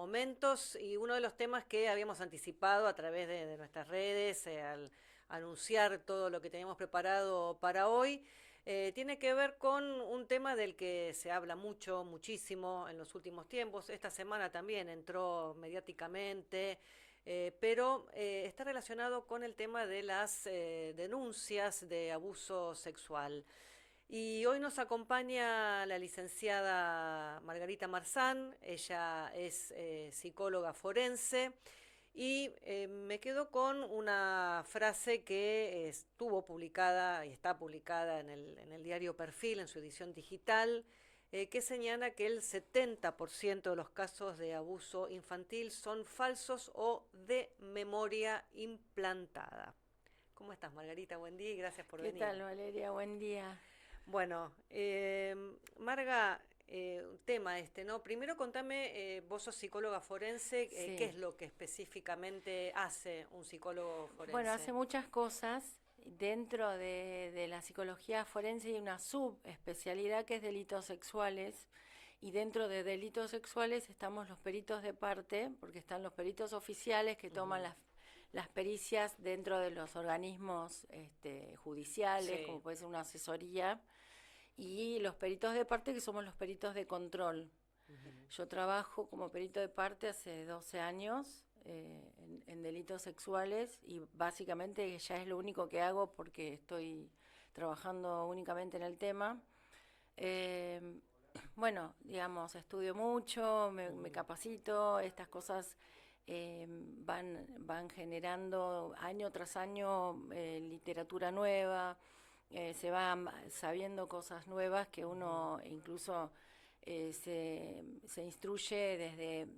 momentos, y uno de los temas que habíamos anticipado a través de nuestras redes, al anunciar todo lo que teníamos preparado para hoy, tiene que ver con un tema del que se habla mucho, muchísimo en los últimos tiempos. Esta semana también entró mediáticamente, pero está relacionado con el tema de las denuncias de abuso sexual. Y hoy nos acompaña la licenciada Margarita Marzán. Ella es psicóloga forense, y me quedo con una frase que estuvo publicada y está publicada en el diario Perfil, en su edición digital, que señala que el 70% de los casos de abuso infantil son falsos o de memoria implantada. ¿Cómo estás, Margarita? Buen día y gracias por ¿Qué venir. tal, Valeria? Buen día. Bueno, Marga, un tema este, ¿no? Primero contame, vos sos psicóloga forense, ¿qué es Sí. lo que específicamente hace un psicólogo Bueno, hace forense? muchas cosas. Dentro de la psicología forense hay una subespecialidad que es delitos sexuales. Y dentro de delitos sexuales estamos los peritos de parte, porque están los peritos oficiales que toman Ujú. las pericias dentro de los organismos judiciales, como Sí. puede ser una asesoría, y los peritos de parte que somos los peritos de control. Ujú. Yo trabajo como perito de parte hace 12 años en delitos sexuales y básicamente ya es lo único que hago porque estoy trabajando únicamente en el tema. Eh, bueno, digamos, estudio mucho, me Ujú. capacito, estas cosas van generando año tras año literatura nueva, se van sabiendo cosas nuevas que Ujú. uno incluso se instruye desde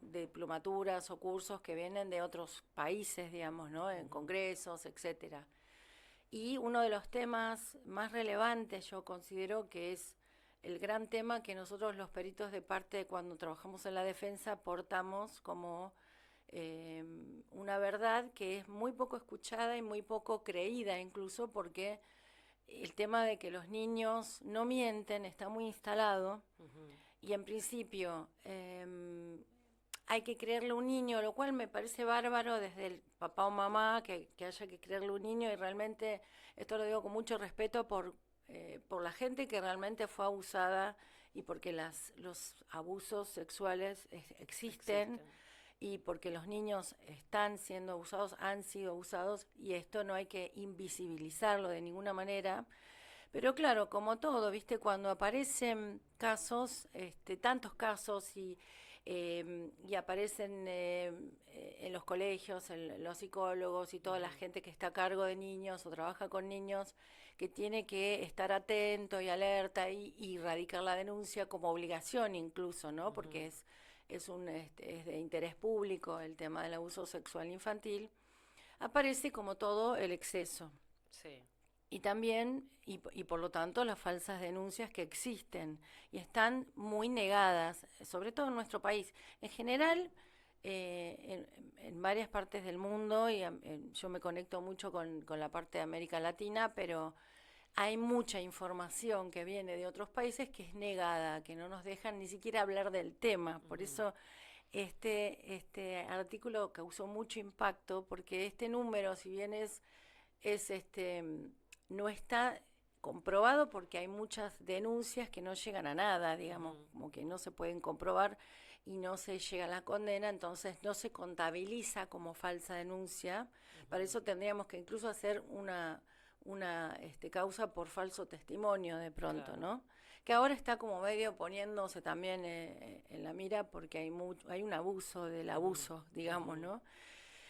diplomaturas o cursos que vienen de otros países, digamos, ¿no? En Ujú. congresos, etcétera. Y uno de los temas más relevantes yo considero que es el gran tema que nosotros los peritos de parte cuando trabajamos en la defensa aportamos como eh, una verdad que es muy poco escuchada y muy poco creída incluso porque el tema de que los niños no mienten está muy instalado Ujú. y en principio hay que creerle a un niño, lo cual me parece bárbaro desde el papá o mamá que haya que creerle a un niño y realmente esto lo digo con mucho respeto por la gente que realmente fue abusada y porque los abusos sexuales existen Existen. y porque los niños están siendo abusados, han sido abusados y esto no hay que invisibilizarlo de ninguna manera. Pero claro, como todo, viste, cuando aparecen casos, tantos casos y aparecen en los colegios, los psicólogos y toda la Ujú. gente que está a cargo de niños o trabaja con niños, que tiene que estar atento y alerta y radicar la denuncia como obligación incluso, ¿no? Porque Ujú. es de interés público el tema del abuso sexual infantil, aparece como todo el exceso. Sí. Y también, y por lo tanto, las falsas denuncias que existen y están muy negadas, sobre todo en nuestro país. En general, en varias partes del mundo, yo me conecto mucho con la parte de América Latina, pero hay mucha información que viene de otros países que es negada, que no nos dejan ni siquiera hablar del tema. Por Ujú. eso este artículo causó mucho impacto, porque este número, si bien es no está comprobado porque hay muchas denuncias que no llegan a nada, digamos, Ujú. como que no se pueden comprobar y no se llega a la condena, entonces no se contabiliza como falsa denuncia. Para Ujú. eso tendríamos que incluso hacer una causa por falso testimonio de pronto, Claro. ¿no? Que ahora está como medio poniéndose también en la mira porque hay un abuso del Ujú. abuso, digamos, Ujú. ¿no?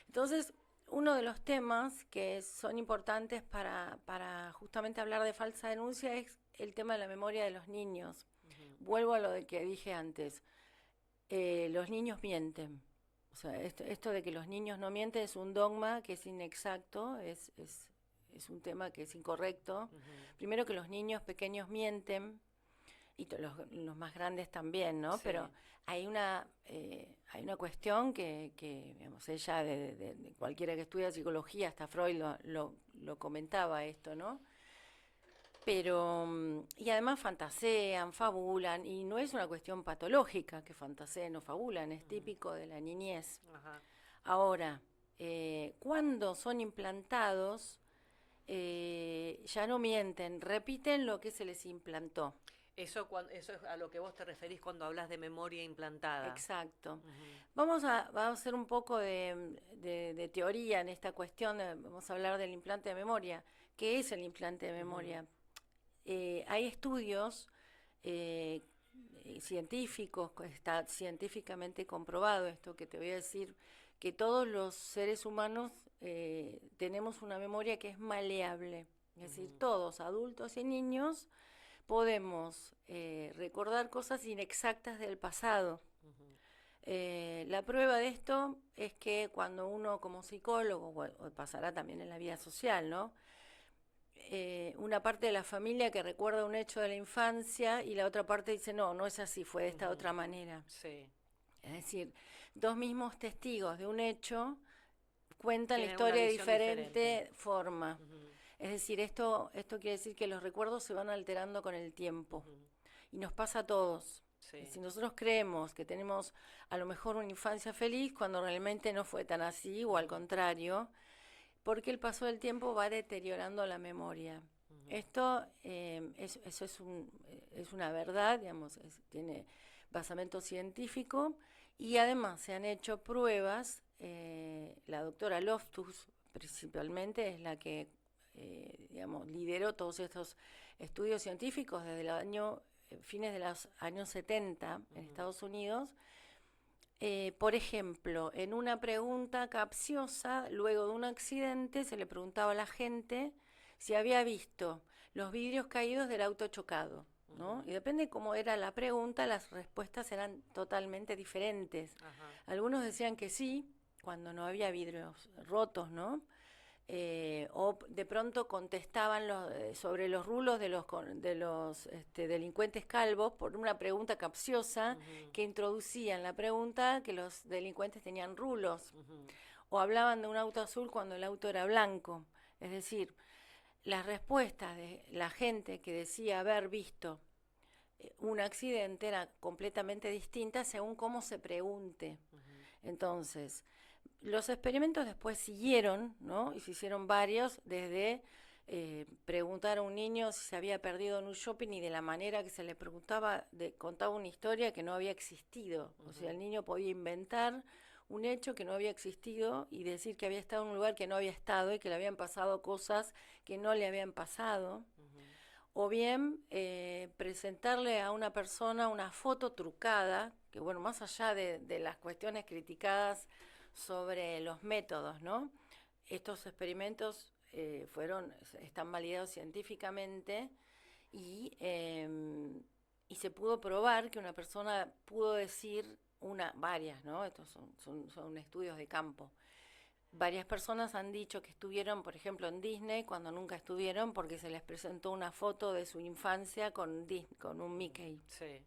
Entonces, uno de los temas que son importantes para justamente hablar de falsa denuncia es el tema de la memoria de los niños. Ujú. Vuelvo a lo de que dije antes. Los niños mienten. O sea, esto de que los niños no mienten es un dogma que es inexacto, es un tema que es incorrecto. Ujú. Primero que los niños pequeños mienten, y los más grandes también, ¿no? Pero Sí. hay una cuestión que digamos, ella, de cualquiera que estudia psicología, hasta Freud lo comentaba esto, ¿no? pero, y además fantasean, fabulan, y no es una cuestión patológica que fantaseen o fabulan, es típico de la niñez. Ajá. Ahora, cuando son implantados, ya no mienten, repiten lo que se les implantó. Eso es a lo que vos te referís cuando hablas de memoria implantada. Exacto. Ujú, Vamos a hacer un poco de teoría en esta cuestión, vamos a hablar del implante de memoria. ¿Qué es el implante de ujú, memoria? Hay estudios eh, científicos, está científicamente comprobado esto que te voy a decir, que todos los seres humanos tenemos una memoria que es maleable. Es decir, ujú, todos, adultos y niños, podemos recordar cosas inexactas del pasado. ujú, La prueba de esto es que cuando uno como psicólogo, o pasará también en la vida social, ¿no? Una parte de la familia que recuerda un hecho de la infancia y la otra parte dice, no, no es así, fue de esta ujú. otra manera. Sí. Es decir, dos mismos testigos de un hecho cuentan la Tienen una historia de visión diferente. diferente forma. Ujú, Es decir, esto quiere decir que los recuerdos se van alterando con el tiempo. ujú. Y nos pasa a todos. Sí. Si nosotros creemos que tenemos a lo mejor una infancia feliz cuando realmente no fue tan así o al Ujú, contrario, porque el paso del tiempo va deteriorando la memoria. ujú, Esto eso es una verdad, digamos, tiene basamento científico y además se han hecho pruebas. La doctora Loftus principalmente es la que digamos, lideró todos estos estudios científicos desde el año fines de los años 70 en ujú, Estados Unidos. Por ejemplo, en una pregunta capciosa, luego de un accidente, se le preguntaba a la gente si había visto los vidrios caídos del auto chocado, ¿no? ujú. Y depende cómo era la pregunta, las respuestas eran totalmente diferentes. Ajá. Algunos decían que sí, cuando no había vidrios rotos, ¿no? O de pronto contestaban sobre los rulos de los delincuentes calvos por una pregunta capciosa Ujú, que introducía en la pregunta que los delincuentes tenían rulos, ujú, o hablaban de un auto azul cuando el auto era blanco. Es decir, las respuestas de la gente que decía haber visto un accidente eran completamente distintas según cómo se pregunte. ujú, Entonces, los experimentos después siguieron, ¿no? Y se hicieron varios, desde preguntar a un niño si se había perdido en un shopping y de la manera que se le preguntaba, contaba una historia que no había existido. O sea, ujú, el niño podía inventar un hecho que no había existido y decir que había estado en un lugar que no había estado y que le habían pasado cosas que no le habían pasado. ujú, O bien presentarle a una persona una foto trucada, que bueno, más allá de las cuestiones criticadas sobre los métodos, ¿no? Estos experimentos están validados científicamente y se pudo probar que una persona pudo decir varias, ¿no? Estos son estudios de campo. Varias personas han dicho que estuvieron, por ejemplo, en Disney cuando nunca estuvieron porque se les presentó una foto de su infancia con un ujú. Mickey. Sí.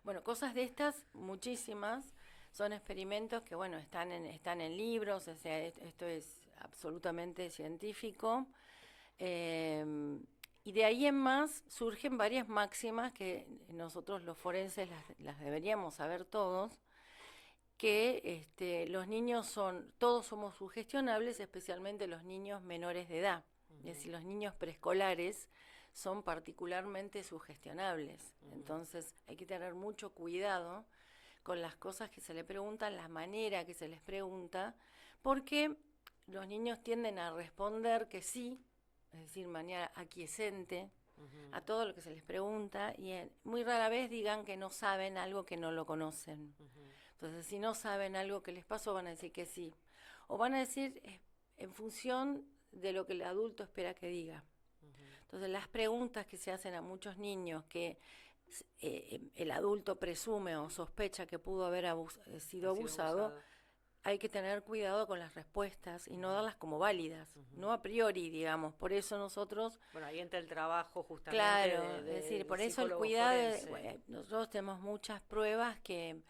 Bueno, cosas de estas, muchísimas, son experimentos que, bueno, están en libros, o sea, esto es absolutamente científico. Eh, y de ahí en más surgen varias máximas que nosotros los forenses las deberíamos saber todos, que los niños todos somos sugestionables, especialmente los niños menores de edad. Es Ujú, decir, los niños preescolares son particularmente sugestionables. ujú, Entonces hay que tener mucho cuidado con las cosas que se le preguntan, la manera que se les pregunta, porque los niños tienden a responder que sí, es decir, manera aquiescente ujú, a todo lo que se les pregunta y muy rara vez digan que no saben algo que no lo conocen. ujú, Entonces, si no saben algo que les pasó, van a decir que sí. O van a decir en función de lo que el adulto espera que diga. ujú. Entonces, las preguntas que se hacen a muchos niños que el adulto presume o sospecha que pudo haber Ha sido sido abusado, abusado. hay que tener cuidado con las respuestas y no Ujú, darlas como válidas, ujú. no a priori, digamos. Por eso nosotros, Bueno, ahí entra el trabajo justamente claro, es decir, del por eso el psicólogo cuidado, forense. bueno, nosotros tenemos muchas pruebas que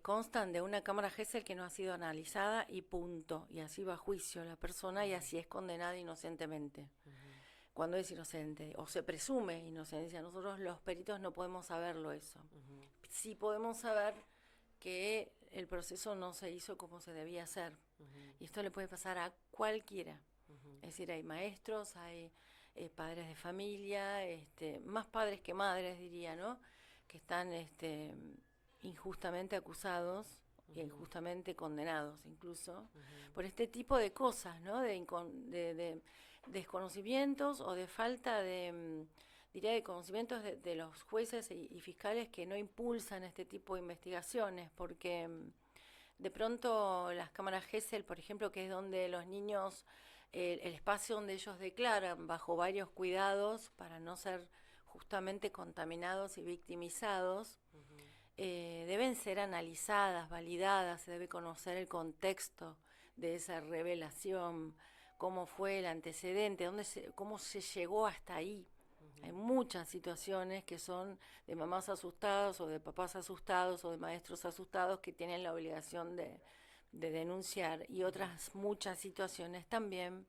constan de una cámara Gesell que no ha sido analizada y punto. Y así va a juicio la persona y Ujú, así es condenada inocentemente. ujú. cuando es inocente, o se presume inocencia. Nosotros los peritos no podemos saberlo eso. Sí podemos saber que el proceso no se hizo como se debía hacer. Y esto le puede pasar a cualquiera. Es decir, hay maestros, hay padres de familia, más padres que madres, diría, ¿no? Que están injustamente acusados e injustamente condenados, incluso, por este tipo de cosas, ¿no? De desconocimientos o de falta de, diría, de conocimientos de los jueces y fiscales que no impulsan este tipo de investigaciones, porque de pronto las cámaras Gesell, por ejemplo, que es donde los niños, el espacio donde ellos declaran bajo varios cuidados para no ser justamente contaminados y victimizados, deben ser analizadas, validadas, se debe conocer el contexto de esa revelación, cómo fue el antecedente, cómo se llegó hasta ahí. Hay muchas situaciones que son de mamás asustadas o de papás asustados o de maestros asustados que tienen la obligación de denunciar, y otras muchas situaciones también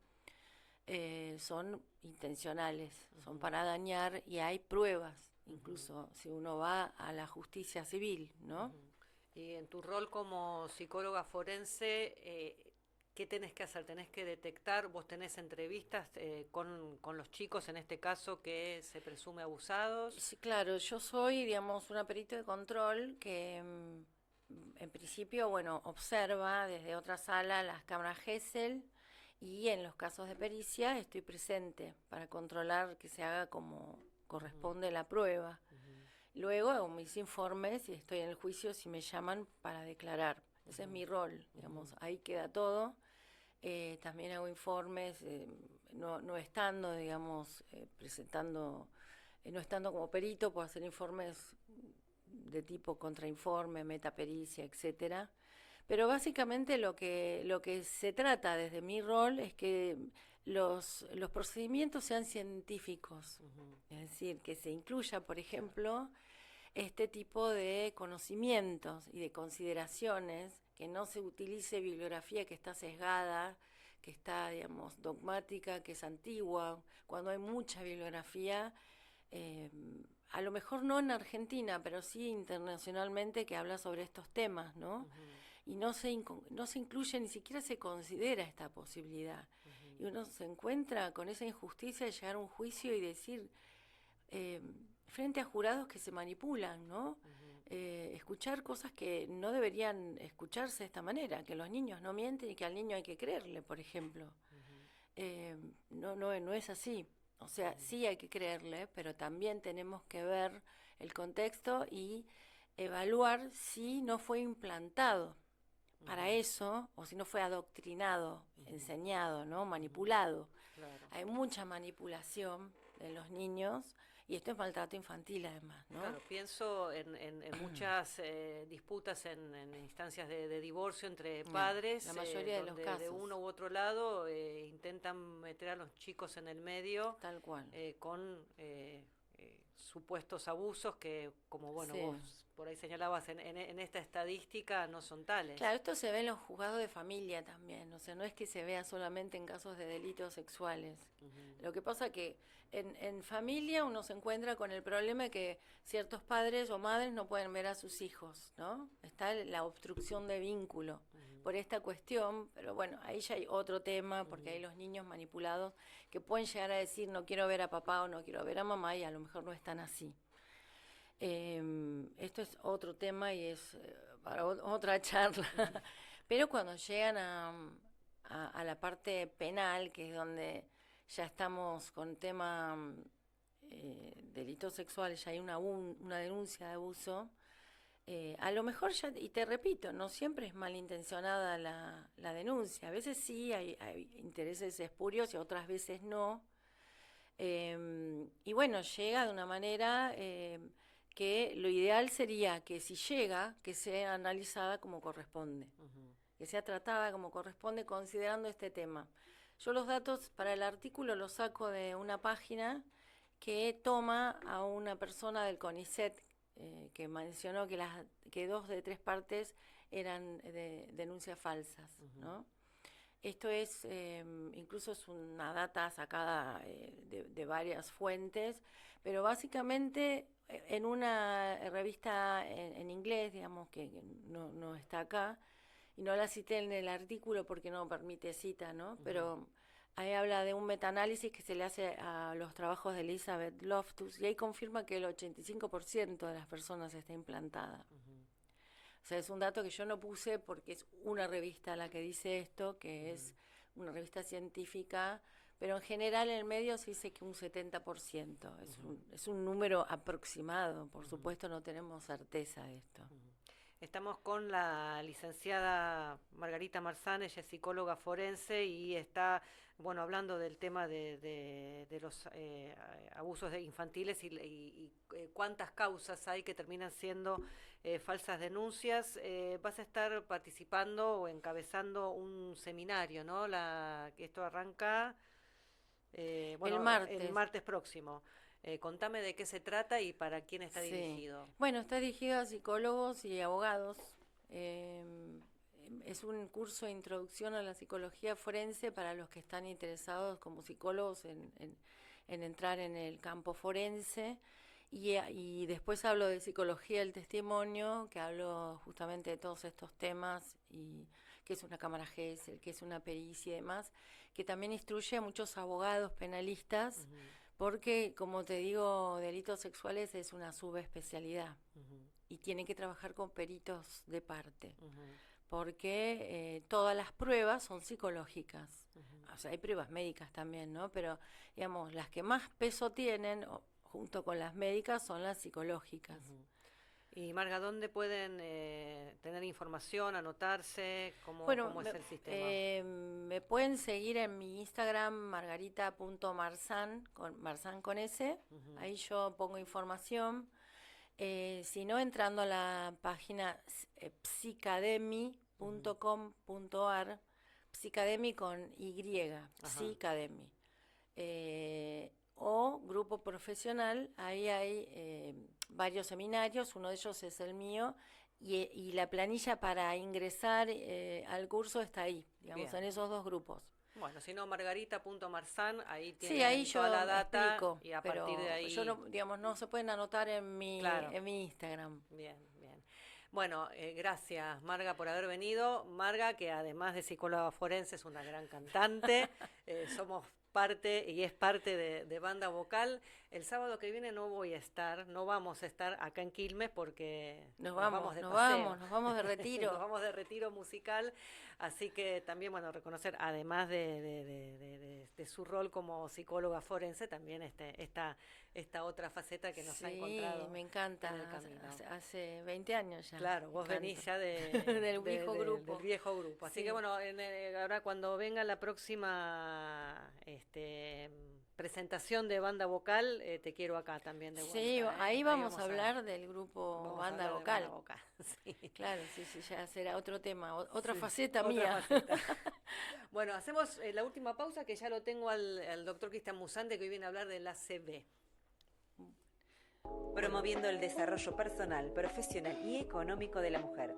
son intencionales, son para dañar, y hay pruebas, incluso si uno va a la justicia civil, ¿no? Y en tu rol como psicóloga forense, ¿qué tenés que hacer? ¿Tenés que detectar? ¿Vos tenés entrevistas con los chicos, en este caso, que se presume abusados? Sí, claro, yo soy, digamos, una perito de control que en principio, bueno, observa desde otra sala las cámaras Gesell, y en los casos de pericia estoy presente para controlar que se haga como corresponde la prueba. Luego hago mis informes y estoy en el juicio si me llaman para declarar. Ese es mi rol, digamos, ahí queda todo. También hago informes, no estando, digamos, no estando como perito, puedo hacer informes de tipo contrainforme, metapericia, etcétera. Pero básicamente lo que se trata desde mi rol es que los procedimientos sean científicos. Es decir, que se incluya, por ejemplo, este tipo de conocimientos y de consideraciones, que no se utilice bibliografía que está sesgada, que está, digamos, dogmática, que es antigua, cuando hay mucha bibliografía, a lo mejor no en Argentina, pero sí internacionalmente, que habla sobre estos temas, ¿no? Y no se incluye, ni siquiera se considera esta posibilidad. Y uno se encuentra con esa injusticia de llegar a un juicio y decir, frente a jurados que se manipulan, ¿no? Escuchar cosas que no deberían escucharse de esta manera, que los niños no mienten y que al niño hay que creerle, por ejemplo. No es así. O sea, sí hay que creerle, pero también tenemos que ver el contexto y evaluar si no fue implantado para eso, o si no fue adoctrinado, enseñado, ¿no? Manipulado. Claro. Hay mucha manipulación en los niños, y esto es maltrato infantil además, ¿no? Claro, pienso en muchas disputas en instancias de divorcio entre padres, la mayoría de los donde casos. de uno u otro lado intentan meter a los chicos en el medio, Tal cual. con supuestos abusos que, como bueno, Sí. vos por ahí señalabas en esta estadística, no son tales. Claro, esto se ve en los juzgados de familia también, o sea, no es que se vea solamente en casos de delitos sexuales. Lo que pasa que en familia uno se encuentra con el problema de que ciertos padres o madres no pueden ver a sus hijos, ¿no? Está la obstrucción de vínculo por esta cuestión, pero bueno, ahí ya hay otro tema, porque hay los niños manipulados que pueden llegar a decir no quiero ver a papá o no quiero ver a mamá, y a lo mejor no están así. Esto es otro tema y es para otra charla. Pero cuando llegan a la parte penal, que es donde ya estamos con tema delitos sexuales, ya hay una denuncia de abuso, a lo mejor ya, y te repito, no siempre es malintencionada la denuncia. A veces sí hay intereses espurios y otras veces no. Y bueno, llega de una manera que lo ideal sería que si llega, que sea analizada como corresponde, que sea tratada como corresponde considerando este tema. Yo los datos para el artículo los saco de una página que toma a una persona del CONICET que mencionó que 2 de 3 partes eran de denuncias falsas, ¿no? Esto es, incluso es una data sacada de varias fuentes, pero básicamente en una revista en inglés, digamos, que no está acá, y no la cité en el artículo porque no permite cita, ¿no? Pero ahí habla de un metaanálisis que se le hace a los trabajos de Elizabeth Loftus, y ahí confirma que el 85% de las personas está implantada. O sea, es un dato que yo no puse porque es una revista la que dice esto, que es una revista científica, pero en general en el medio se dice que un 70%. Es un número aproximado, por supuesto no tenemos certeza de esto. Estamos con la licenciada Margarita Marzán, ella es psicóloga forense y está, bueno, hablando del tema de los abusos infantiles y cuántas causas hay que terminan siendo falsas denuncias. Vas a estar participando o encabezando un seminario, ¿no? Esto arranca el martes próximo. Contame de qué se trata y para quién está dirigido. Bueno, está dirigido a psicólogos y abogados. Es un curso de introducción a la psicología forense para los que están interesados como psicólogos en entrar en el campo forense. Y después hablo de psicología del testimonio, que hablo justamente de todos estos temas, y que es una cámara GESEL, que es una pericia y demás, que también instruye a muchos abogados penalistas, porque, como te digo, delitos sexuales es una subespecialidad y tienen que trabajar con peritos de parte, porque todas las pruebas son psicológicas. O sea, hay pruebas médicas también, ¿no? Pero, digamos, las que más peso tienen, junto con las médicas, son las psicológicas. Y Marga, ¿dónde pueden tener información, anotarse? ¿Cómo es el sistema? Me pueden seguir en mi Instagram, margarita.marzan, Marzan con S. Ahí yo pongo información. Si no, entrando a la página psicademy.com.ar, Psicademy con Y, Psicademy. O grupo profesional, ahí hay varios seminarios, uno de ellos es el mío, y la planilla para ingresar al curso está ahí, digamos, en esos dos grupos. Bueno, si no, margarita.marzan, ahí tienen sí, ahí toda yo la data explico, y a partir de ahí... yo no se pueden anotar en mi Instagram. Bien. Bueno, gracias Marga por haber venido. Marga, que además de psicóloga forense es una gran cantante, somos parte y es parte de Banda Vocal. El sábado que viene no vamos a estar acá en Quilmes porque nos vamos de retiro. Nos vamos de retiro musical, así que también, bueno, reconocer, además de su rol como psicóloga forense, también esta otra faceta que nos ha encontrado. Sí, me encanta, hace 20 años ya. Claro, vos venís ya del viejo grupo. Así que bueno, ahora cuando venga la próxima presentación de Banda Vocal, te quiero acá también de vuelta. Sí, ahí vamos a hablar del grupo Banda Vocal. Sí. Claro, sí, ya será otro tema, otra faceta mía. Bueno, hacemos la última pausa, que ya lo tengo al doctor Cristian Musante, que hoy viene a hablar del ACV. Promoviendo el desarrollo personal, profesional y económico de la mujer.